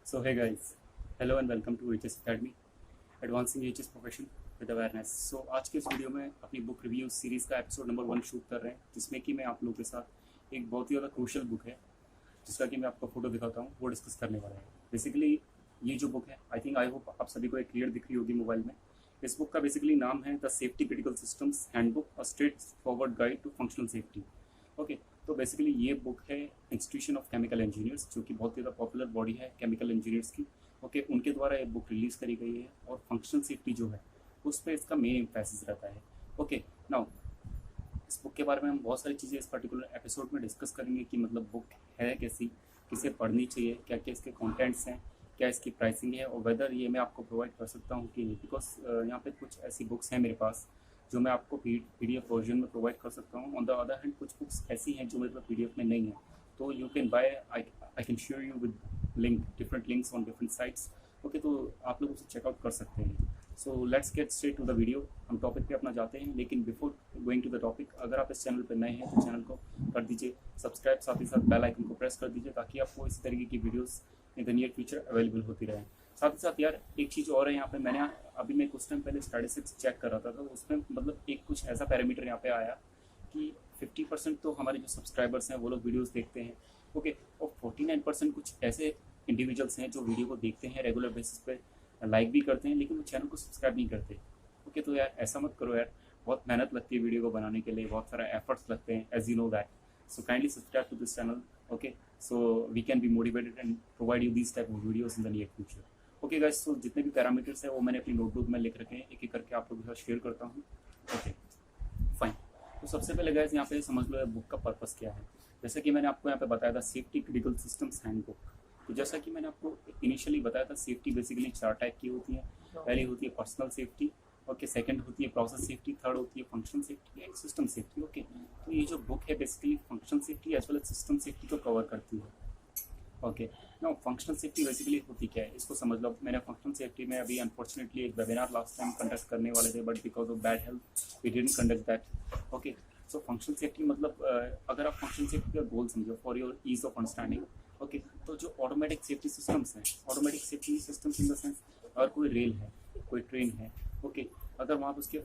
So hey guys, hello and welcome to HS Academy, Advancing HS Profession with Awareness. So आज के इस video में अपनी book review series का episode number 1 shoot कर रहे हैं, जिसमें कि मैं आप लोगों के साथ एक बहुत ही ज़्यादा क्रूशल बुक है, जिसका कि मैं आपको फोटो दिखाता हूँ, वो डिस्कस करने वाला है। बेसिकली ये जो बुक है, आई होप आप सभी को एक क्लियर दिख रही होगी मोबाइल में। इस बुक का बेसिकली नाम है the safety critical systems handbook, a straightforward guide to functional safety. Okay, तो बेसिकली ये बुक है इंस्टीट्यूशन ऑफ केमिकल इंजीनियर्स, जो कि बहुत ही ज़्यादा पॉपुलर बॉडी है केमिकल इंजीनियर्स की। ओके, उनके द्वारा ये बुक रिलीज़ करी गई है और फंक्शनल सेफ्टी जो है उस पर इसका मेन एम्फेसिस रहता है। ओके, नाउ इस बुक के बारे में हम बहुत सारी चीज़ें इस पर्टिकुलर एपिसोड में डिस्कस करेंगे कि मतलब बुक है कैसी, किसे पढ़नी चाहिए, क्या क्या इसके कंटेंट्स हैं, क्या इसकी प्राइसिंग है और वेदर ये मैं आपको प्रोवाइड कर सकता हूँ कि नहीं। बिकॉज यहाँ पे कुछ ऐसी बुक्स हैं मेरे पास जो मैं आपको PDF वर्जन में प्रोवाइड कर सकता हूँ। ऑन द अदर हैंड कुछ बुक्स ऐसी हैं जो मेरे पास PDF में नहीं है, तो you can by, I can share you with different links on different sites. Okay, तो आप लोग उसे चेकआउट कर सकते हैं। So let's get straight to the video. हम टॉपिक पे अपना जाते हैं, लेकिन before going to the topic, अगर आप इस चैनल पर नए हैं तो चैनल को कर दीजिए सब्सक्राइब, साथ ही साथ बेल आइकन को प्रेस कर दीजिए ताकि आपको इस तरीके की videos in the near future available होती रहे। साथ ही साथ यार एक चीज़ और है, यहाँ पे मैंने अभी मैं कुछ टाइम पहले स्टैटिस्टिक्स चेक कर रहा था, तो उसमें मतलब एक कुछ ऐसा पैरामीटर यहाँ पे आया कि 50% तो हमारे जो सब्सक्राइबर्स हैं वो लोग वीडियोस देखते हैं। ओके, और 49% कुछ ऐसे इंडिविजुअल्स हैं जो वीडियो को देखते हैं रेगुलर बेसिस पे, लाइक भी करते हैं, लेकिन वो चैनल को सब्सक्राइब नहीं करते। ओके, तो यार ऐसा मत करो यार, बहुत मेहनत लगती है वीडियो को बनाने के लिए, बहुत सारा एफर्ट्स लगते हैं, as you know that. So kindly subscribe to this channel. Okay, so we can be motivated and provide you this type of videos in the near future. Okay guys, तो जितने भी पैरामीटर्स हैं वो मैंने अपनी notebook में लिख रखे हैं, एक एक करके आप लोगों के साथ शेयर करता हूँ। ओके फाइन, तो सबसे पहले गाइस यहाँ पे समझ लो बुक का पर्पस क्या है। जैसे कि मैंने आपको यहाँ पे बताया था सेफ्टी क्रिटिकल सिस्टम्स हैंडबुक। तो जैसा कि मैंने आपको इनिशियली बताया था, सेफ्टी बेसिकली 4 टाइप की होती है। पहली होती है पर्सनल सेफ्टी, ओके, सेकंड होती है प्रोसेस सेफ्टी, थर्ड होती है functional safety and system safety. Okay, तो ये जो बुक है basically functional safety as well as system safety को कवर करती है। Okay, now functional safety basically होती क्या है इसको समझ लो। मैंने फंक्शनल सेफ्टी में अभी अनफॉर्चुनेटली एक वेबिनार लास्ट टाइम कंडक्ट करने वाले थे, but because of bad health we didn't conduct that. Okay, so functional safety मतलब अगर आप फंक्शनल सेफ्टी का गोल समझो for your ease of understanding. Okay, तो जो ऑटोमेटिक सेफ्टी सिस्टम्स हैं, automatic safety systems in the sense, अगर कोई रेल है, कोई ट्रेन है, ओके, अगर वहाँ पर उसके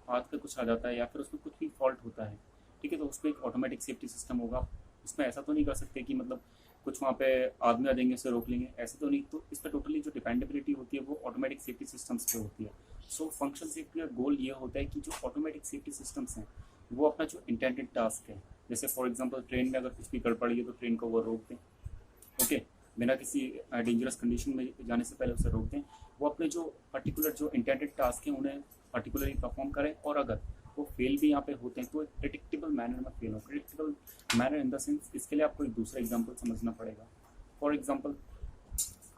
हाथ पे कुछ आ जाता है या फिर उसमें कुछ भी फॉल्ट होता है, ठीक है, तो उस पर एक ऑटोमेटिक सेफ्टी सिस्टम होगा। उसमें ऐसा तो नहीं कर सकते कि मतलब कुछ वहाँ पे आदमी आ जाएंगे उसे रोक लेंगे, ऐसे तो नहीं। तो इस पर टोटली जो डिपेंडेबिलिटी होती है वो ऑटोमेटिक सेफ्टी सिस्टम्स पे होती है। सो फंक्शनल सेफ्टी का गोल ये होता है कि जो ऑटोमेटिक सेफ्टी सिस्टम्स हैं वो अपना जो इंटेंडेड टास्क है, जैसे फॉर एग्जांपल ट्रेन में अगर कुछ भी गड़बड़ी है तो ट्रेन को वो रोक दें। ओके, बिना किसी डेंजरस कंडीशन में जाने से पहले उसे रोक दें। वो अपने जो पर्टिकुलर जो इंटेंडेड टास्क हैं उन्हें पर्टिकुलरली परफॉर्म करें, और अगर वो फेल भी यहाँ पे होते हैं तो एक प्रिडिक्टेबल मैनर में फेल हो। Predictable manner in the sense, इसके लिए आपको एक दूसरा एग्जांपल समझना पड़ेगा। फॉर एग्जांपल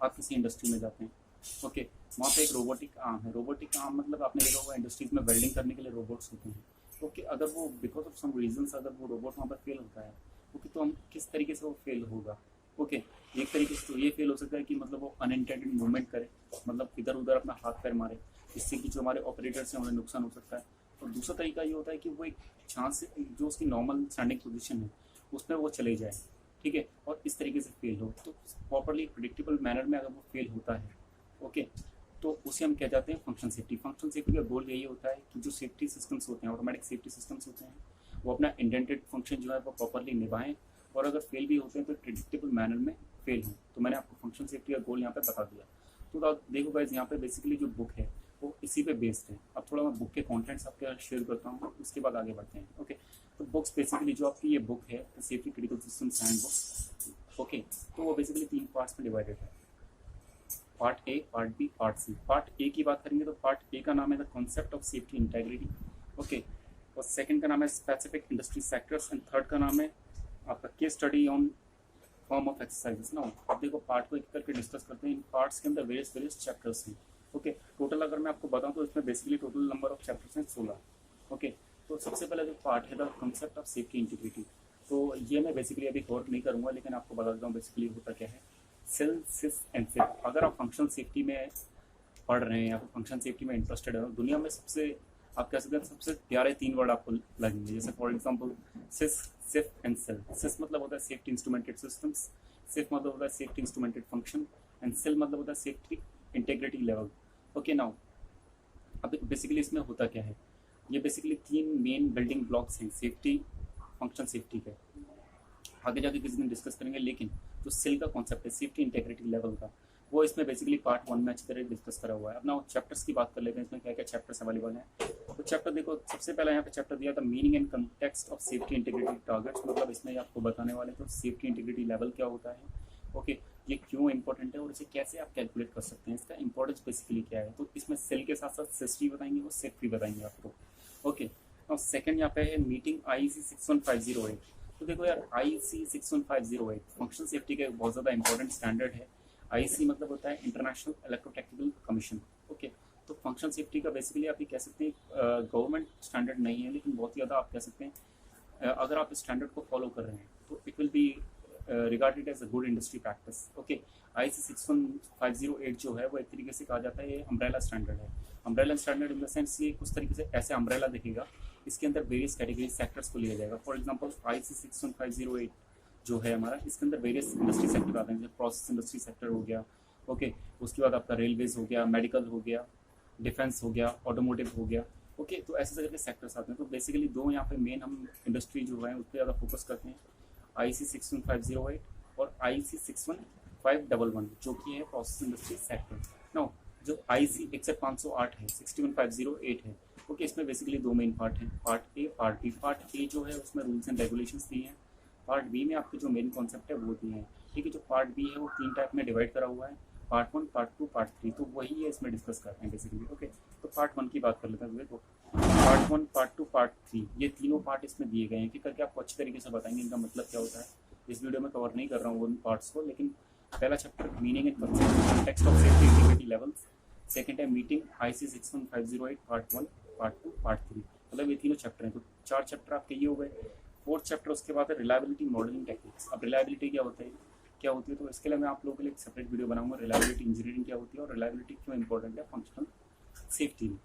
आप किसी इंडस्ट्री में जाते हैं, ओके, वहाँ पे एक रोबोटिक आर्म है। रोबोटिक आर्म मतलब आपने देखा होगा इंडस्ट्रीज में वेल्डिंग करने के लिए रोबोट्स होते हैं। ओके, अगर वो बिकॉज ऑफ सम रीजंस अगर वो रोबोट वहाँ पर फेल होता है, ओके, तो हम किस तरीके से वो फेल होगा। ओके, एक तरीके से तो ये फेल हो सकता है कि मतलब वो अनइंटेंडेड मूवमेंट करे, मतलब इधर उधर अपना हाथ पैर मारे, जिससे कि जो हमारे ऑपरेटर्स हैं उन्हें नुकसान हो सकता है। और दूसरा तरीका ये होता है कि वो एक चांस से जो उसकी नॉर्मल स्टैंडिंग पोजीशन है उसमें वो चले जाए, ठीक है, और इस तरीके से फेल हो। तो प्रॉपरली प्रिडिक्टेबल मैनर में अगर वो फेल होता है, ओके, तो उसे हम क्या जाते हैं फंक्शन सेफ्टी। फंक्शन सेफ्टी का गोल यही होता है कि जो सेफ्टी सिस्टम्स होते हैं, ऑटोमेटिक सेफ्टी सिस्टम्स होते हैं, वो अपना इंटेंडेड फंक्शन जो है वो प्रॉपरली निभाएं, और अगर फेल भी होते हैं तो प्रिडिक्टेबल मैनर में फेल हो। तो मैंने आपको फंक्शन सेफ्टी का गोल यहाँ पे बता दिया। तो देखो गाइस, यहाँ पे बेसिकली जो बुक है वो इसी पे बेस्ड है। अब थोड़ा मैं बुक के कंटेंट्स आपके साथ शेयर करता हूँ, उसके बाद आगे बढ़ते हैं। ओके, तो बुक्स बेसिकली जो आपकी ये बुक है safety critical systems handbook, okay, तो वो बेसिकली 3 पार्ट्स में डिवाइडेड है, part A, part B, part C. Part A की बात करेंगे तो पार्ट ए का नाम है the concept of safety integrity, okay, और सेकंड का नाम है specific industry sectors, and third का नाम है आपका case study on form of exercises ना। अब देखो पार्ट को एक करके डिस्कस करते हैं। इन पार्ट्स के अंदर वेरियस चैप्टर्स हैं। ओके, टोटल अगर मैं आपको बताऊं तो इसमें basically total number of chapters हैं 16। ओके, तो सबसे पहला जो पार्ट है the concept of safety integrity, तो ये मैं बेसिकली अभी कवर नहीं करूंगा, लेकिन आपको बता देता हूँ बेसिकली होता क्या है। सेल, सिस एंड सिप, अगर आप फंक्शनल सेफ्टी में पढ़ रहे हैं या फिर फंक्शन सेफ्टी में इंटरेस्टेड है, दुनिया में सबसे आप कह सकते हैं सबसे प्यारे 3 वर्ड आपको लगेंगे। जैसे फॉर एग्जांपल सिस, सिफ एंड सेल। सिस मतलब होता है सेफ्टी इंस्ट्रूमेंटेड सिस्टम्स, सेफ मतलब होता है safety instrumented function, and SIL मतलब होता है safety integrity level. Okay now अब बेसिकली इसमें होता क्या है, ये बेसिकली 3 मेन बिल्डिंग ब्लॉक्स हैं सेफ्टी फंक्शन सेफ्टी के, आगे जाके किसी दिन डिस्कस करेंगे। लेकिन जो सेल का कॉन्सेप्ट है सेफ्टी इंटेग्रिटी लेवल का, वो इसमें बेसिकली पार्ट 1 में अच्छी तरह डिस्कस करा हुआ है। अब ना चैप्टर्स की बात कर लेते हैं, इसमें क्या क्या चैप्टर्स अवेलेबल हैं। तो चैप्टर देखो, सबसे पहला यहाँ पे चैप्टर दिया था meaning and context of safety integrity targets, मतलब इसमें आपको बताने वाले तो सेफ्टी इंटीग्रिटी लेवल क्या होता है, ओके ये क्यों इंपॉर्टेंट है और इसे कैसे आप कैलकुलेट कर सकते हैं, इसका इंपॉर्टेंस बेसिकली क्या है। तो इसमें सेल के साथ साथ सिस्टी बताएंगे और सेफ्टी बताएंगे आपको। ओके और सेकंड यहाँ पे है मीटिंग IEC 61508। तो देखो यार IEC 61508 फंक्शनल सेफ्टी का बहुत ज़्यादा इंपॉर्टेंट स्टैंडर्ड है। IEC मतलब होता है इंटरनेशनल इलेक्ट्रोटेक्निकल कमीशन। ओके तो फंक्शनल सेफ्टी का बेसिकली आप ये कह सकते हैं गवर्नमेंट स्टैंडर्ड नहीं है, लेकिन बहुत ज़्यादा आप कह सकते हैं अगर आप इस स्टैंडर्ड को फॉलो कर रहे हैं तो it will be regarded as a good industry practice. Okay IEC 61508 जो है वो एक तरीके से कहा जाता है ये अम्ब्रेला स्टैंडर्ड है। Umbrella standard in the sense ये कुछ तरीके से ऐसे अम्ब्रेला दिखेगा, इसके अंदर वेरियस कैटेगरी सेक्टर्स को लिया जाएगा। फॉर एग्जांपल IEC 61508 जो है हमारा, इसके अंदर वेरियस इंडस्ट्री सेक्टर आते हैं, जैसे प्रोसेस इंडस्ट्री सेक्टर हो गया, ओके उसके बाद आपका रेलवेज हो गया, मेडिकल हो गया, डिफेंस हो गया, ऑटोमोटिव हो गया। ओके तो ऐसे तरह के सेक्टर्स आते हैं। तो बेसिकली दो यहाँ पे मेन हम इंडस्ट्री जो है उस पर ज़्यादा फोकस करते हैं, IEC 61508 और IEC 61511 जो कि है प्रोसेस इंडस्ट्री सेक्टर। नो जो IEC 508 है 61508 है, ओके इसमें बेसिकली दो मेन पार्ट हैं, part A part B. Part A जो है उसमें रूल्स एंड रेगुलेशंस दिए हैं, पार्ट बी में आपके जो मेन कॉन्सेप्ट है वो दिए हैं। ठीक है जो पार्ट बी है वो 3 टाइप में डिवाइड करा हुआ है, पार्ट 1 पार्ट 2 पार्ट 3, तो वही है इसमें डिस्कस करते हैं बेसिकली। ओके तो पार्ट 1 की बात कर लेते हैं। देखो पार्ट 1 पार्ट 2 पार्ट 3 ये तीनों पार्ट इसमें दिए गए हैं कि करके आपको अच्छी तरीके से बताएंगे इनका मतलब क्या होता है। इस वीडियो में कवर नहीं कर रहा हूँ उन पार्ट्स को, लेकिन पहला chapter meaning and context of safety integrity levels, second है meeting IEC 61508 part 1 part 2 part 3, मतलब ये तीनों चैप्टर हैं। तो 4 चैप्टर आपके ये हो गए। 4th चैप्टर उसके बाद है रिलायबिलिटी मॉडलिंग टेक्निक्स। अब रिलायबिलिटी क्या होता है तो इसके लिए मैं आप लोगों के लिए एक सेपरेट वीडियो बनाऊंगा, रिलायबिलिटी इंजीनियरिंग क्या होती है और रिलायबिलिटी क्यों इंपॉर्टेंट है फंक्शनल सेफ्टी में।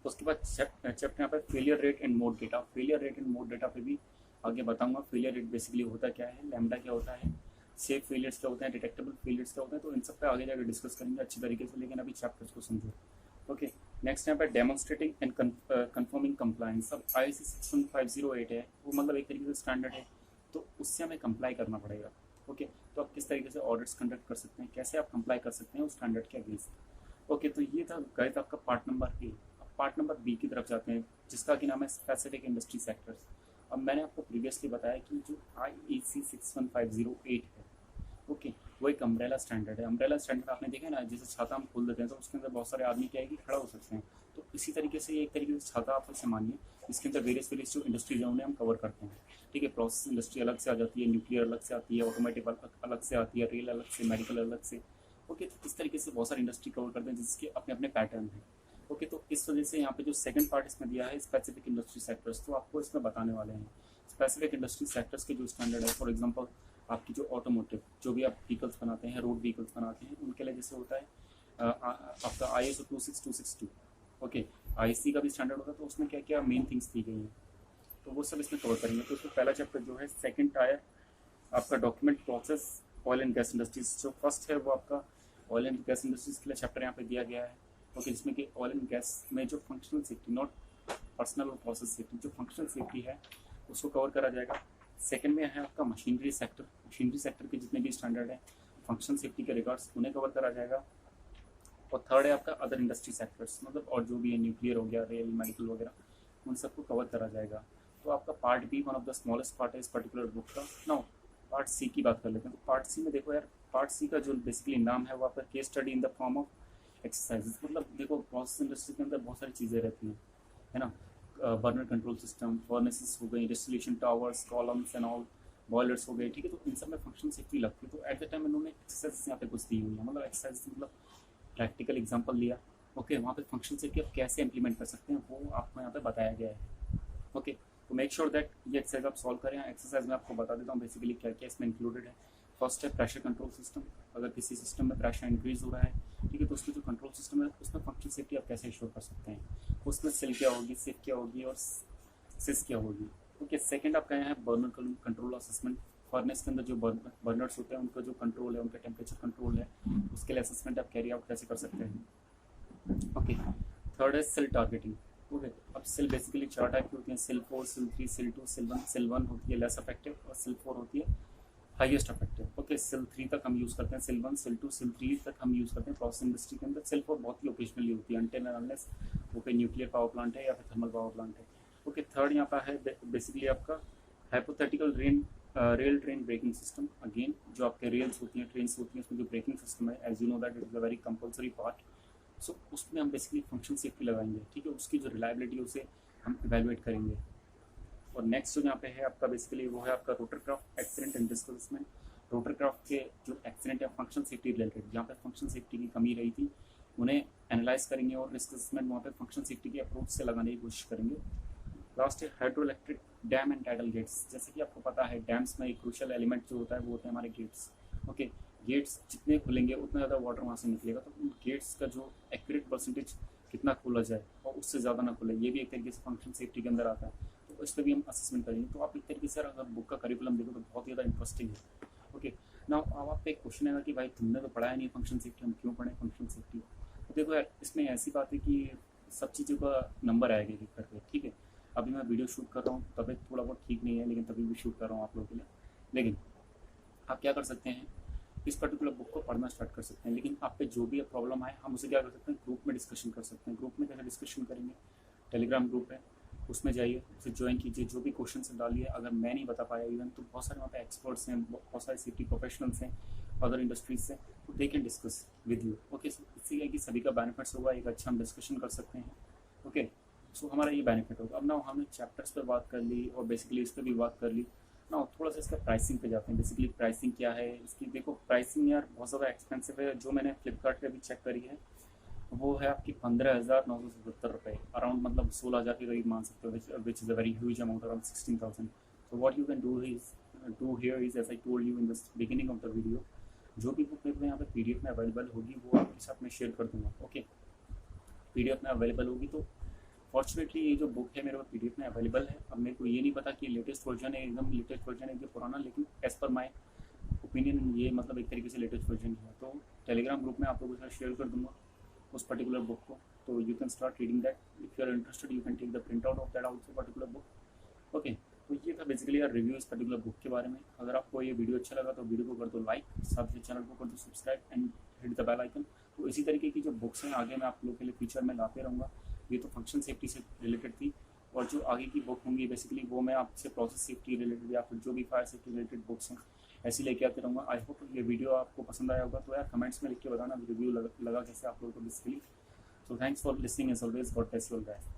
तो उसके बाद चैप्टर यहाँ पर failure rate and mode data, failure rate and mode data पे भी आगे बताऊंगा। फेलियर रेट बेसिकली होता क्या है, लैम्डा क्या होता है, सेफ फेलियर्स क्या होते हैं, डिटेक्टेबल फेलियर्स क्या होते हैं, तो इन सब पे आगे जाकर डिस्कस करेंगे अच्छी तरीके से, लेकिन अभी चैप्टर्स को समझो। ओके नेक्स्ट यहाँ पर डेमोन्स्ट्रेटिंग एंड कन्फर्मिंग कंप्लायंस। अब IEC 61508 है वो मतलब एक तरीके से स्टैंडर्ड है, तो उससे हमें कंप्लाई करना पड़ेगा। ओके तो आप किस तरीके से ऑडिट्स कंडक्ट कर सकते हैं, कैसे आप कंप्लाई कर सकते हैं उस स्टैंडर्ड के अगेंस्ट। ओके तो ये था गाइस आपका पार्ट नंबर ए। अब पार्ट नंबर बी की तरफ जाते हैं जिसका कि नाम है स्पेसिफिक इंडस्ट्री सेक्टर्स। अब मैंने आपको प्रीवियसली बताया कि जो IEC 61508 है ओके वो एक अम्ब्रेला स्टैंडर्ड है। अम्ब्रेला स्टैंडर्ड आपने देखा ना, जैसे छाता हम खोल देते हैं तो उसके अंदर बहुत सारे आदमी क्या है कि खड़ा हो सकते हैं, तो इसी तरीके से एक तरीके से छाता आप इसे मानिए, इसके अंदर वेरियस जो इंडस्ट्रीज है उन्हें हम कवर करते हैं। ठीक है प्रोसेस इंडस्ट्री अलग से आ जाती है, न्यूक्लियर अलग से आती है, ऑटोमोटिव अलग से आती है, रेल अलग से, मेडिकल अलग से। ओके तो इस तरीके से बहुत सारी इंडस्ट्री कवर करते हैं जिसके अपने अपने पैटर्न हैं। ओके तो इस वजह से यहाँ पे जो सेकंड पार्ट इसमें दिया है स्पेसिफिक इंडस्ट्री सेक्टर्स, तो आपको इसमें बताने वाले हैं स्पेसिफिक इंडस्ट्री सेक्टर्स के जो स्टैंडर्ड है। फॉर एग्जांपल आपकी जो ऑटोमोटिव जो भी आप व्हीकल्स बनाते हैं, रोड व्हीकल्स बनाते हैं, उनके लिए जैसे होता है आपका ISO 26262। ओके IEC का भी स्टैंडर्ड होता है, तो उसमें क्या क्या मेन थिंग्स दी गई हैं तो वो सब इसमें कवर करेंगे। तो उसमें पहला चैप्टर जो है सेकंड टायर आपका document process oil and gas industries. जो फर्स्ट है वो आपका ऑयल एंड गैस इंडस्ट्रीज के लिए चैप्टर यहाँ पे दिया गया है। ओके जिसमें कि ऑयल एंड गैस में जो फंक्शनल सेफ्टी, नॉट पर्सनल और प्रोसेस सेफ्टी, जो फंक्शनल सेफ्टी है उसको कवर करा जाएगा। सेकंड में है आपका मशीनरी सेक्टर, मशीनरी सेक्टर के जितने भी स्टैंडर्ड हैं फंक्शनल सेफ्टी के रिगार्ड्स उन्हें कवर करा जाएगा। और थर्ड है आपका अदर इंडस्ट्री सेक्टर्स, मतलब और जो भी है न्यूक्लियर हो गया, रेल, मेडिकल वगैरह, उन सबको कवर करा जाएगा। तो आपका part B one of the smallest part है इस पर्टिकुलर बुक का। नाउ पार्ट सी की बात कर लेते हैं। तो पार्ट सी में देखो यार, पार्ट सी का जो बेसिकली नाम है वो आपका case study in the form of exercises. मतलब देखो प्रोसेस इंडस्ट्री के अंदर बहुत सारी चीज़ें रहती हैं, है ना, बर्नर कंट्रोल सिस्टम, फर्नेसेस हो गई, distillation towers, columns and all, boilers हो गए। ठीक है तो इन सब में फंक्शन सेफ्टी लगती है। तो एट द टाइम इन्होंने एक्सरसाइज यहाँ पे कुछ दी हुई है, मतलब एक्सरसाइज मतलब प्रैक्टिकल एग्जांपल लिया। ओके वहाँ पे फंक्शन सेफ्टी आप कैसे इंप्लीमेंट कर सकते हैं वो आपको यहाँ पे बताया गया है। ओके तो मेक श्योर दैट ये एक्सरसाइज आप सॉल्व करें। एक्सरसाइज में आपको बता देता हूँ बेसिकली क्या क्या इसमें इंक्लूडेड है। फर्स्ट है प्रेशर कंट्रोल सिस्टम। अगर किसी सिस्टम में प्रेशर इंक्रीज हो रहा है, ठीक है, तो उसमें जो कंट्रोल सिस्टम है उसमें फंक्शन सेफ्टी आप कैसे इंश्योर कर सकते हैं, उसमें सेल क्या होगी, सिफ क्या होगी और सिस क्या होगी। ओके सेकंड आपका यहाँ है बर्नर कंट्रोल असेसमेंट फर्नेस के अंदर जो बर्नर्स होते हैं उनका जो कंट्रोल है, उनका टेम्परेचर कंट्रोल है, उसके लिए असेसमेंट आप कैरी आउट कैसे कर सकते हैं। ओके, थर्ड है सेल टारगेटिंग। ओके, अब सेल बेसिकली 4 टाइप की होती हैं, SIL 4, SIL 3, SIL 2, SIL 1। SIL 1 होती है लेस अफेक्टिव और सेल 4 होती है हाईएस्ट अफेक्टिव। ओके, सेल 3 तक हम यूज़ करते हैं, सेल 1, सेल 2, सेल 3 तक हम यूज़ करते हैं प्रोसेस इंडस्ट्री के अंदर। सेल 4 बहुत ही ओकेजनली होती है, अनटिल एंड अनलेस वो कोई न्यूक्लियर पावर प्लांट है या फिर थर्मल पावर प्लांट है। ओके, थर्ड यहाँ पर है बेसिकली आपका hypothetical rail train braking system. Again जो आपके रेल्स होती हैं, ट्रेन्स होती हैं, उसमें जो ब्रेकिंग सिस्टम है, as you know that it is a very compulsory part. So उसमें हम बेसिकली फंक्शन सेफ्टी लगाएंगे, ठीक है, उसकी जो रिलायबिलिटी उसे हम इवेलुएट करेंगे। और नेक्स्ट जो यहाँ पे है आपका बेसिकली वो है आपका rotorcraft accident and risk assessment. Rotorcraft के जो एक्सीडेंट है फंक्शन सेफ्टी रिलेटेड, जहाँ पे फंक्शन सेफ्टी की कमी रही थी उन्हें एनालाइज करेंगे और रिस्क असेसमेंट वहाँ पे फंक्शन सेफ्टी के अप्रोच से लगाने की कोशिश करेंगे। लास्ट है hydroelectric dam and tidal gates. जैसे कि आपको पता है डैम्स में एक क्रूशियल एलिमेंट जो होता है वो होते हैं हमारे गेट्स। ओके, गेट्स जितने खुलेंगे उतना ज़्यादा वाटर वहाँ से निकलेगा, तो उन गेट्स का जो एक्यूरेट परसेंटेज कितना खोला जाए और उससे ज़्यादा ना खुले, ये भी एक तरीके से फंक्शन सेफ्टी के अंदर आता है। तो इस पर भी हम असेसमेंट करेंगे। तो आप एक तरीके से अगर बुक का करिकुलम देखो तो बहुत ज़्यादा इंटरेस्टिंग है। ओके, ना अब आप पे एक क्वेश्चन आएगा कि भाई तुमने तो पढ़ाया नहीं फंक्शन सेफ्टी, हम क्यों पढ़ें फंक्शन सेफ्टी। तो देखो यार, इसमें ऐसी बात है कि सब चीज़ों का नंबर आएगा एक करके, ठीक है। अभी मैं वीडियो शूट कर रहा हूँ, तबीयत थोड़ा बहुत ठीक नहीं है, लेकिन तभी भी शूट कर रहा हूँ आप लोगों के लिए। लेकिन आप क्या कर सकते हैं, इस पर्टिकुलर बुक को पढ़ना स्टार्ट कर सकते हैं, लेकिन आप पे जो भी प्रॉब्लम आए हम उसे क्या कर सकते हैं, ग्रुप में डिस्कशन कर सकते हैं। ग्रुप में कैसे डिस्कशन करेंगे, टेलीग्राम ग्रुप है, उसमें जाइए, उसे ज्वाइन कीजिए, जो भी क्वेश्चन डालिए। अगर मैं नहीं बता पाया इवन, तो बहुत सारे वहाँ पे एक्सपर्ट्स हैं, बहुत सारे सेफ्टी प्रोफेशनल्स हैं अदर इंडस्ट्रीज से, तो they can discuss with you. Okay, इससे है कि सभी का बेनिफिट्स होगा, एक अच्छा हम डिस्कशन कर सकते हैं। ओके, सो हमारा ये बेनिफिट होगा। अब ना हमने चैप्टर्स पर बात कर ली और बेसिकली इस पर भी बात कर ली ना, थोड़ा सा इसका प्राइसिंग पे जाते हैं। बेसिकली प्राइसिंग क्या है इसकी, देखो प्राइसिंग यार बहुत ज़्यादा एक्सपेंसिव है। जो मैंने फ्लिपकार्ट पे भी चेक करी है वो है आपकी 15,977 रुपये, अराउंड मतलब 16,000 के करीब मान सकते हो, which is a very huge amount, around 16,000। So what you can do here is as I told you in the beginning of the video, जो भी बुक मेरे को यहाँ पे PDF में अवेलेबल होगी वो आपके साथ मैं शेयर कर दूँगा। ओके, PDF में अवेलेबल होगी। तो फॉर्चुनेटली ये जो बुक है मेरे पास PDF में अवेलेबल है। अब मेरे को ये नहीं पता कि लेटेस्ट वर्जन है, एकदम लेटेस्ट वर्जन है कि पुराना, लेकिन एज़ पर माई ओपिनियन ये मतलब एक तरीके से लेटेस्ट वर्जन है। तो टेलीग्राम ग्रुप में आप लोगों के साथ शेयर कर दूँगा उस पर्टिकुलर बुक को, तो you can start reading that. If you are interested you can take the print out of that also particular book. Okay, तो ये था बेसिकली यार रिव्यू इस पर्टिकुलर बुक के बारे में। अगर आपको ये वीडियो अच्छा लगा तो वीडियो को कर दो लाइक, साथ ही चैनल को कर दो subscribe and hit the bell icon. तो इसी तरीके की जो बुक्स हैं आगे मैं आप लोगों के लिए फ्यूचर में लाते रहूँगा। ये तो फंक्शन सेफ्टी से रिलेटेड थी, और जो आगे की बुक होंगी बेसिकली वो मैं आपसे प्रोसेस सेफ्टी रिलेटेड या फिर जो भी फायर सेफ्टी रिलेटेड बुक्स हैं ऐसे लेके आते रहूँगा। आई होप ये वीडियो आपको पसंद आया होगा। तो यार कमेंट्स में लिख के बताना रिव्यू लगा कैसे आप लोगों को basically. So thanks for listening as always. God bless you all guys.